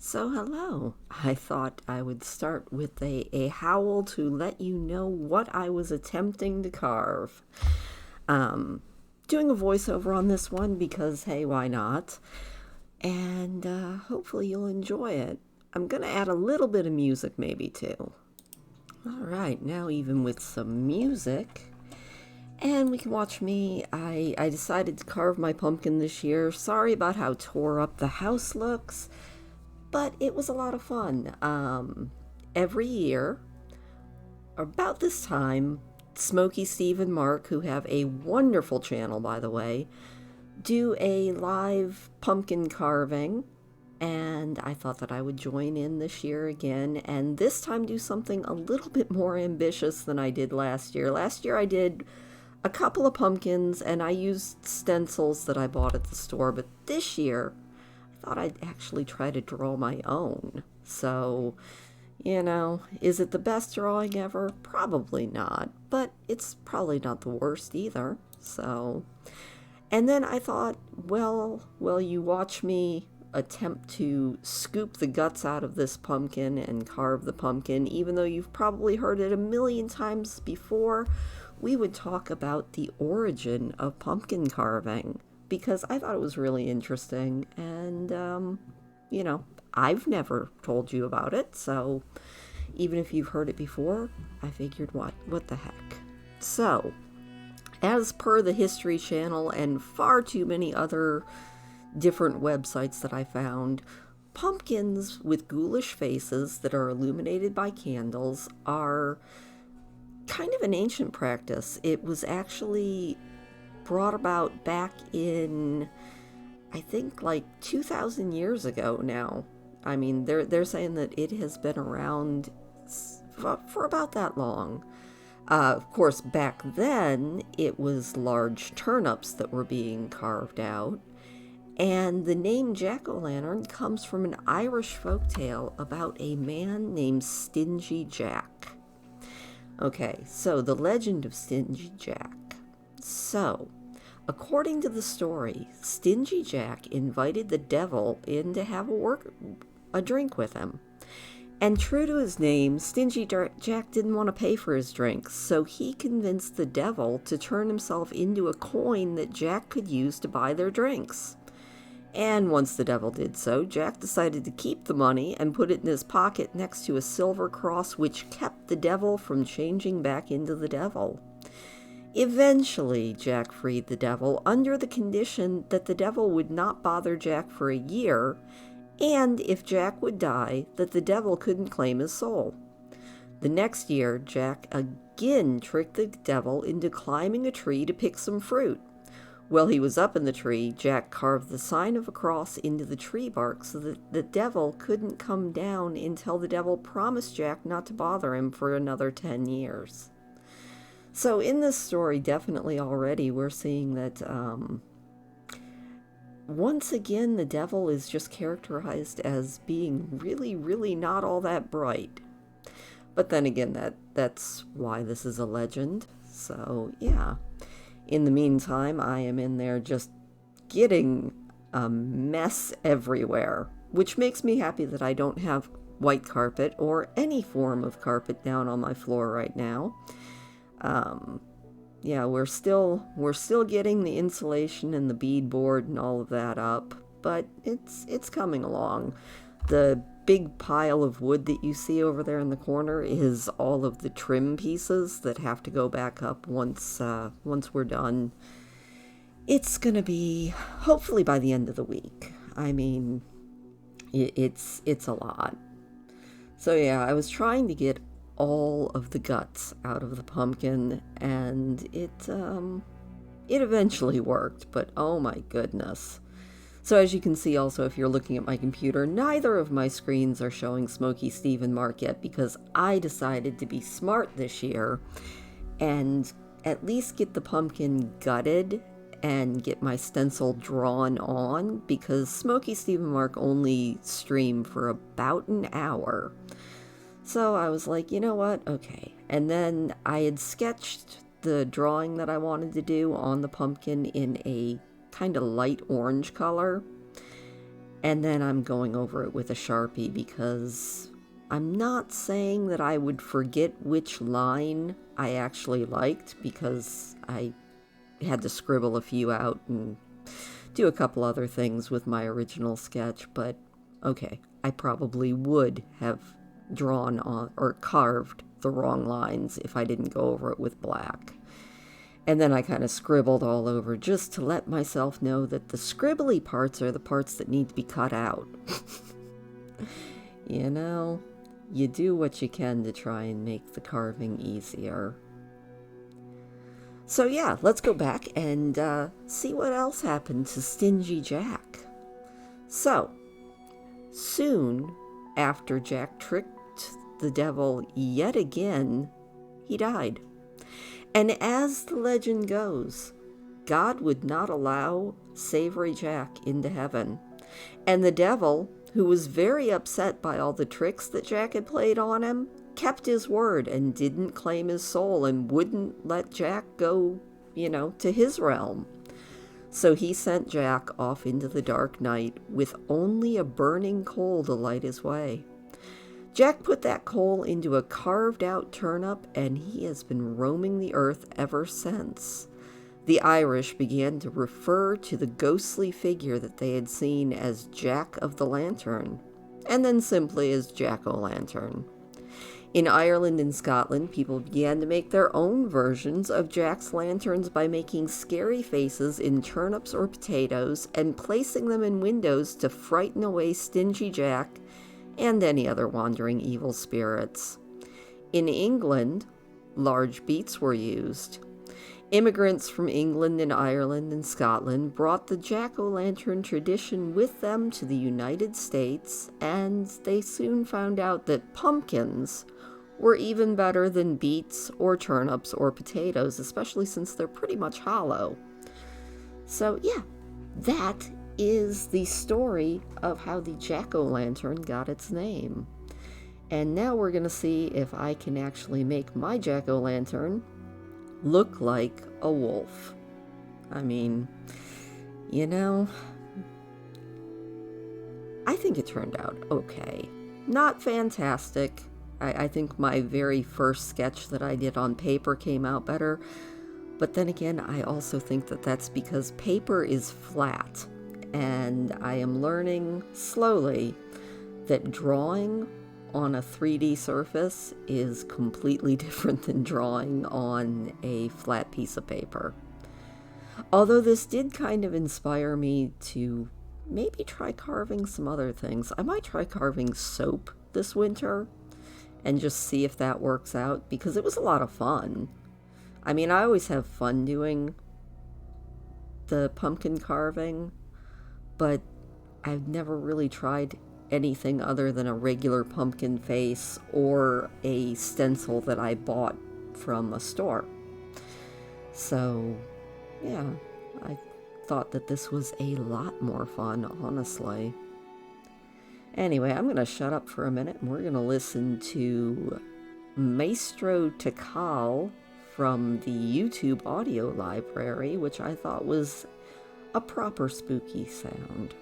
So, hello. I thought I would start with a howl to let you know what I was attempting to carve. Um, Doing a voiceover on this one because, hey, why not? And hopefully you'll enjoy it. I'm going to add a little bit of music maybe too. All right, now even with some music. And we can watch me. I decided to carve my pumpkin this year. Sorry about how tore up the house looks, but it was a lot of fun. Every year, about this time, Smokey, Steve, and Mark, who have a wonderful channel, by the way, do a live pumpkin carving. And I thought that I would join in this year again, and this time do something a little bit more ambitious than I did last year. Last year I did a couple of pumpkins and I used stencils that I bought at the store, but this year I thought I'd actually try to draw my own. So, is it the best drawing ever? Probably not, but it's probably not the worst either. So, and then I thought, well, you watch me attempt to scoop the guts out of this pumpkin and carve the pumpkin, even though you've probably heard it a million times before, we would talk about the origin of pumpkin carving because I thought it was really interesting. And, you know, I've never told you about it, so even if you've heard it before, I figured, what the heck. So, as per the History Channel and far too many other different websites that I found, pumpkins with ghoulish faces that are illuminated by candles are kind of an ancient practice. It was actually brought about back in, I think, like 2,000 years ago now. I mean, they're saying that it has been around for about that long. Of course, back then, it was large turnips that were being carved out. And the name Jack-o'-lantern comes from an Irish folktale about a man named Stingy Jack. Okay, so the legend of Stingy Jack. So, according to the story, Stingy Jack invited the devil in to have a drink with him. And true to his name, Stingy Jack didn't want to pay for his drinks, so he convinced the devil to turn himself into a coin that Jack could use to buy their drinks. And once the devil did so, Jack decided to keep the money and put it in his pocket next to a silver cross, which kept the devil from changing back into the devil. Eventually, Jack freed the devil under the condition that the devil would not bother Jack for a year, and if Jack would die, that the devil couldn't claim his soul. The next year, Jack again tricked the devil into climbing a tree to pick some fruit. While he was up in the tree, Jack carved the sign of a cross into the tree bark so that the devil couldn't come down until the devil promised Jack not to bother him for another 10 years. So in this story, definitely already we're seeing that once again the devil is just characterized as being really, really not all that bright. But then again, that's why this is a legend. So yeah. In the meantime, I am in there just getting a mess everywhere, which makes me happy that I don't have white carpet or any form of carpet down on my floor right now. Yeah, we're still getting the insulation and the beadboard and all of that up, but it's coming along. The big pile of wood that you see over there in the corner is all of the trim pieces that have to go back up once we're done. It's gonna be hopefully by the end of the week. I mean, it's a lot. So yeah, I was trying to get all of the guts out of the pumpkin, and it eventually worked, but oh my goodness. So as you can see also, if you're looking at my computer, neither of my screens are showing Smokey, Steve, and Mark yet because I decided to be smart this year and at least get the pumpkin gutted and get my stencil drawn on, because Smokey, Steve, and Mark only stream for about an hour. So I was like, you know what? Okay. And then I had sketched the drawing that I wanted to do on the pumpkin in a kind of light orange color. And then I'm going over it with a Sharpie because I'm not saying that I would forget which line I actually liked, because I had to scribble a few out and do a couple other things with my original sketch, but okay, I probably would have drawn on or carved the wrong lines if I didn't go over it with black. And then I kind of scribbled all over just to let myself know that the scribbly parts are the parts that need to be cut out. You know, you do what you can to try and make the carving easier. So yeah, let's go back and see what else happened to Stingy Jack. So, soon after Jack tricked the devil yet again, he died. And as the legend goes, God would not allow Savory Jack into heaven. And the devil, who was very upset by all the tricks that Jack had played on him, kept his word and didn't claim his soul and wouldn't let Jack go, to his realm. So he sent Jack off into the dark night with only a burning coal to light his way. Jack put that coal into a carved-out turnip, and he has been roaming the earth ever since. The Irish began to refer to the ghostly figure that they had seen as Jack of the Lantern, and then simply as Jack-o'-lantern. In Ireland and Scotland, people began to make their own versions of Jack's lanterns by making scary faces in turnips or potatoes and placing them in windows to frighten away Stingy Jack and any other wandering evil spirits. In England, large beets were used. Immigrants from England and Ireland and Scotland brought the jack-o'-lantern tradition with them to the United States, and they soon found out that pumpkins were even better than beets or turnips or potatoes, especially since they're pretty much hollow. So yeah, that is the story of how the jack-o'-lantern got its name. And now we're going to see if I can actually make my jack-o'-lantern look like a wolf. I mean, I think it turned out okay. Not fantastic. I think my very first sketch that I did on paper came out better. But then again, I also think that that's because paper is flat. And I am learning slowly that drawing on a 3D surface is completely different than drawing on a flat piece of paper. Although this did kind of inspire me to maybe try carving some other things. I might try carving soap this winter and just see if that works out, because it was a lot of fun. I mean, I always have fun doing the pumpkin carving, but I've never really tried anything other than a regular pumpkin face or a stencil that I bought from a store. So, yeah, I thought that this was a lot more fun, honestly. Anyway, I'm going to shut up for a minute and we're going to listen to Maestro Tikal from the YouTube audio library, which I thought was a proper spooky sound.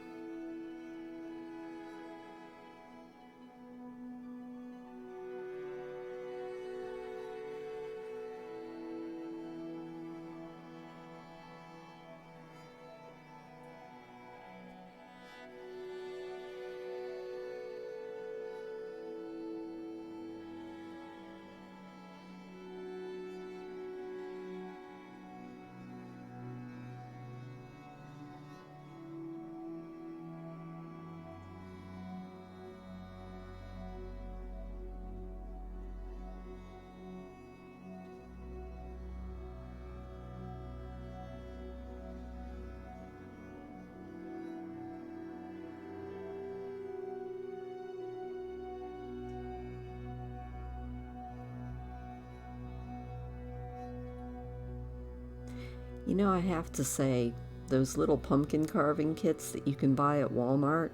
I have to say, those little pumpkin carving kits that you can buy at Walmart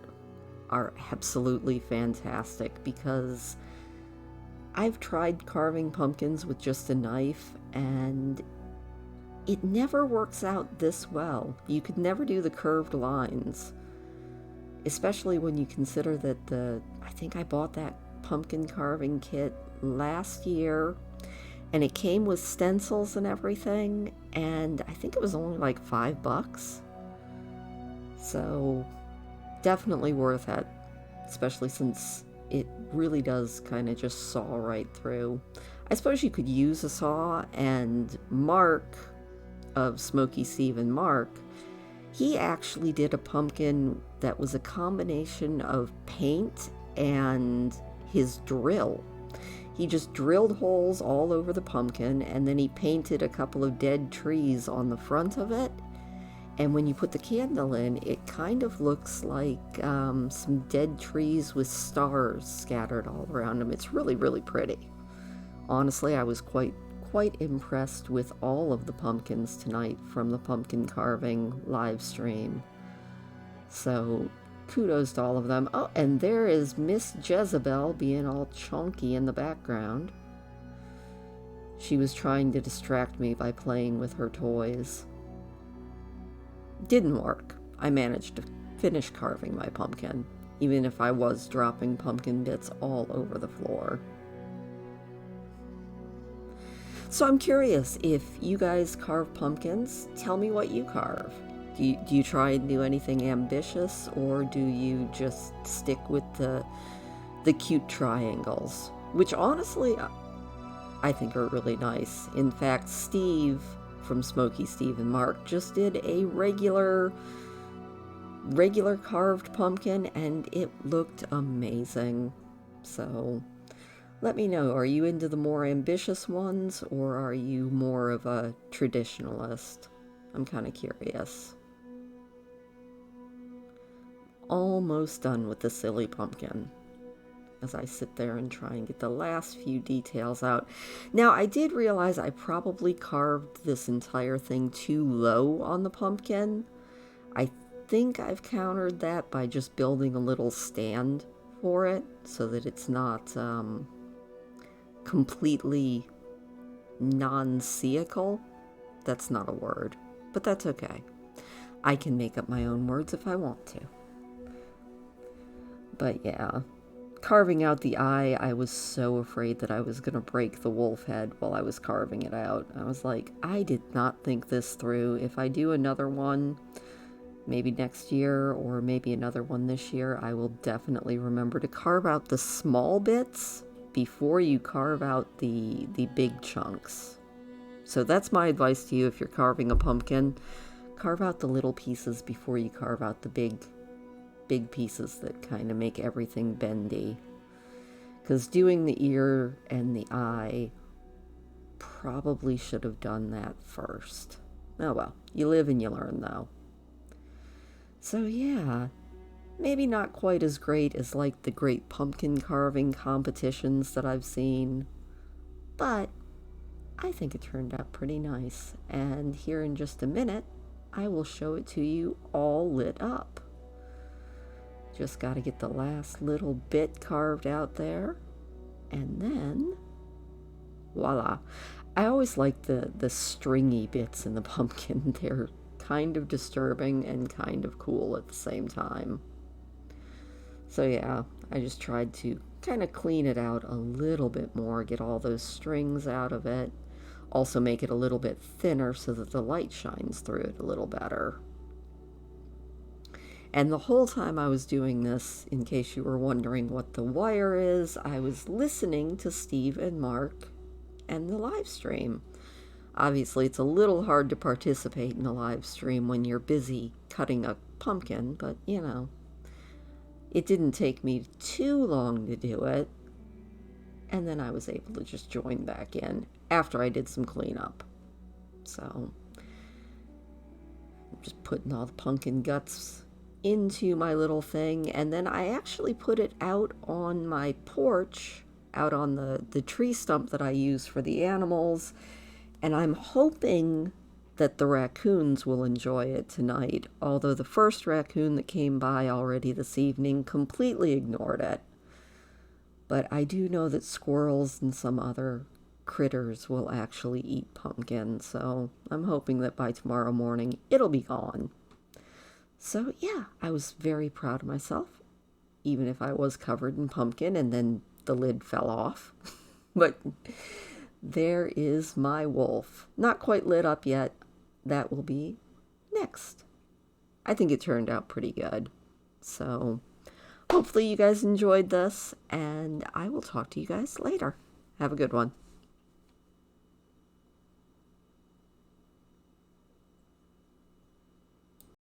are absolutely fantastic, because I've tried carving pumpkins with just a knife and it never works out this well. You could never do the curved lines. especially when you consider that I think I bought that pumpkin carving kit last year, and it came with stencils and everything, and I think it was only like $5. So definitely worth it, especially since it really does kind of just saw right through. I suppose you could use a saw, and Mark of Smoky Steve and Mark, he actually did a pumpkin that was a combination of paint and his drill. He just drilled holes all over the pumpkin, and then he painted a couple of dead trees on the front of it. And when you put the candle in, it kind of looks like some dead trees with stars scattered all around them. It's really, really pretty. Honestly, I was quite impressed with all of the pumpkins tonight from the pumpkin carving live stream. So kudos to all of them. Oh, and there is Miss Jezebel being all chunky in the background. She was trying to distract me by playing with her toys. Didn't work. I managed to finish carving my pumpkin, even if I was dropping pumpkin bits all over the floor. So I'm curious, if you guys carve pumpkins, tell me what you carve. Do you try and do anything ambitious, or do you just stick with the cute triangles? Which honestly, I think are really nice. In fact, Steve from Smoky Steve and Mark just did a regular carved pumpkin, and it looked amazing. So let me know, are you into the more ambitious ones, or are you more of a traditionalist? I'm kind of curious. Almost done with the silly pumpkin as I sit there and try and get the last few details out. Now, I did realize I probably carved this entire thing too low on the pumpkin. I think I've countered that by just building a little stand for it so that it's not completely non-seeable. That's not a word, but that's okay. I can make up my own words if I want to. But yeah, carving out the eye, I was so afraid that I was going to break the wolf head while I was carving it out. I was like, I did not think this through. If I do another one, maybe next year, or maybe another one this year, I will definitely remember to carve out the small bits before you carve out the big chunks. So that's my advice to you if you're carving a pumpkin. Carve out the little pieces before you carve out the big pieces that kind of make everything bendy. Because doing the ear and the eye, probably should have done that first. Oh well, you live and you learn though. So yeah, maybe not quite as great as like the great pumpkin carving competitions that I've seen, but I think it turned out pretty nice. And here in just a minute, I will show it to you all lit up. Just got to get the last little bit carved out there, and then voila. I always like the stringy bits in the pumpkin. They're kind of disturbing and kind of cool at the same time. So yeah, I just tried to kind of clean it out a little bit more, get all those strings out of it, also make it a little bit thinner so that the light shines through it a little better. And the whole time I was doing this, in case you were wondering what the wire is, I was listening to Steve and Mark and the live stream. Obviously, it's a little hard to participate in a live stream when you're busy cutting a pumpkin, but you know, it didn't take me too long to do it. And then I was able to just join back in after I did some cleanup. So, I'm just putting all the pumpkin guts into my little thing, and then I actually put it out on my porch, out on the tree stump that I use for the animals, and I'm hoping that the raccoons will enjoy it tonight, although the first raccoon that came by already this evening completely ignored it. But I do know that squirrels and some other critters will actually eat pumpkin, so I'm hoping that by tomorrow morning it'll be gone. So yeah, I was very proud of myself, even if I was covered in pumpkin and then the lid fell off. But there is my wolf. Not quite lit up yet. That will be next. I think it turned out pretty good. So hopefully you guys enjoyed this, and I will talk to you guys later. Have a good one.